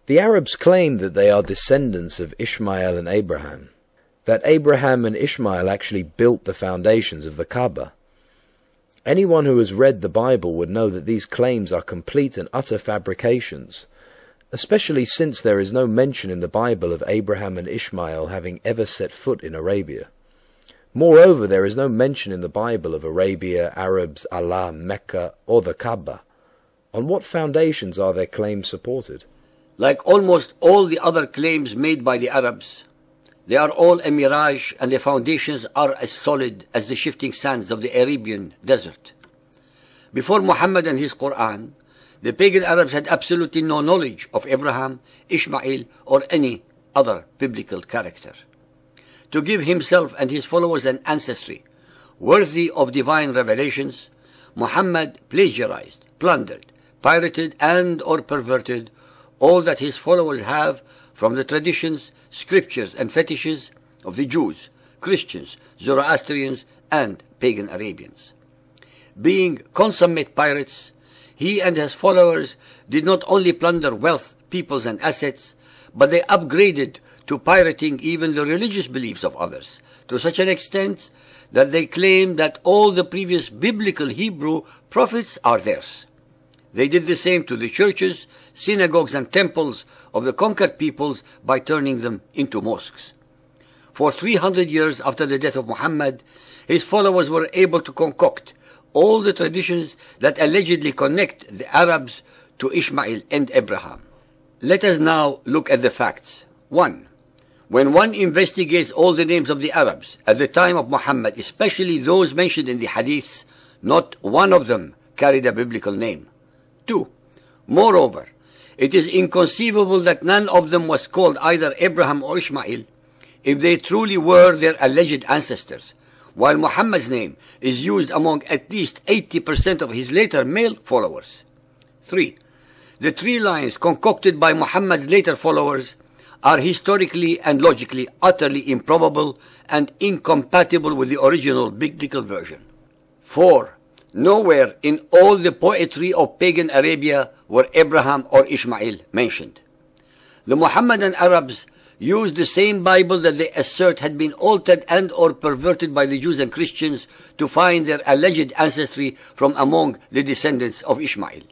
The Arabs claim that they are descendants of Ishmael and Abraham, that Abraham and Ishmael actually built the foundations of the Kaaba. Anyone who has read the Bible would know that these claims are complete and utter fabrications, especially since there is no mention in the Bible of Abraham and Ishmael having ever set foot in Arabia. Moreover, there is no mention in the Bible of Arabia, Arabs, Allah, Mecca, or the Kaaba. On what foundations are their claims supported? Like almost all the other claims made by the Arabs, they are all a mirage, and their foundations are as solid as the shifting sands of the Arabian desert. Before Muhammad and his Quran, the pagan Arabs had absolutely no knowledge of Abraham, Ishmael, or any other biblical character. To give himself and his followers an ancestry worthy of divine revelations, Muhammad plagiarized, plundered, pirated, and or perverted all that his followers have from the traditions, scriptures, and fetishes of the Jews, Christians, Zoroastrians, and pagan Arabians. Being consummate pirates, he and his followers did not only plunder wealth, peoples, and assets, but they upgraded to pirating even the religious beliefs of others, to such an extent that they claim that all the previous biblical Hebrew prophets are theirs. They did the same to the churches, synagogues, and temples of the conquered peoples by turning them into mosques. For 300 years after the death of Muhammad, his followers were able to concoct all the traditions that allegedly connect the Arabs to Ishmael and Abraham. Let us now look at the facts. 1. When one investigates all the names of the Arabs at the time of Muhammad, especially those mentioned in the hadiths, not one of them carried a biblical name. 2. Moreover, it is inconceivable that none of them was called either Abraham or Ishmael if they truly were their alleged ancestors, while Muhammad's name is used among at least 80% of his later male followers. 3. The three lines concocted by Muhammad's later followers are historically and logically utterly improbable and incompatible with the original biblical version. 4. Nowhere in all the poetry of pagan Arabia were Abraham or Ishmael mentioned. The Muhammadan Arabs used the same Bible that they assert had been altered and or perverted by the Jews and Christians to find their alleged ancestry from among the descendants of Ishmael.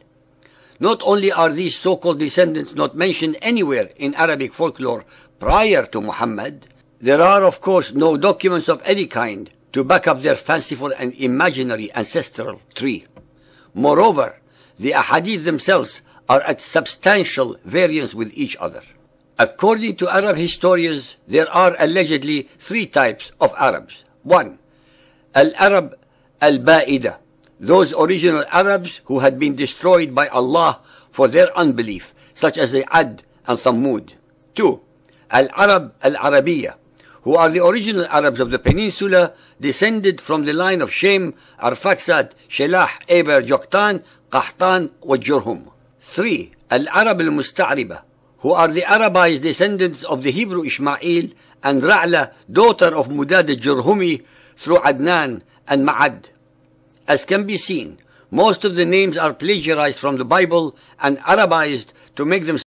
Not only are these so-called descendants not mentioned anywhere in Arabic folklore prior to Muhammad, there are of course no documents of any kind to back up their fanciful and imaginary ancestral tree. Moreover, the ahadith themselves are at substantial variance with each other. According to Arab historians, there are allegedly three types of Arabs. 1. Al-Arab al-Ba'ida, those original Arabs who had been destroyed by Allah for their unbelief, such as the Ad and Thammud. 2. Al-Arab al-Arabiya, who are the original Arabs of the peninsula, descended from the line of Shem, Arphaxad, Shelah, Eber, Joktan, Qahtan, and Jurhum. 3. Al-Arab al-Musta'riba, who are the Arabized descendants of the Hebrew Ishmael and Ra'la, daughter of Mudad al-Jurhumi, through Adnan and Ma'ad. As can be seen, most of the names are plagiarized from the Bible and Arabized to make them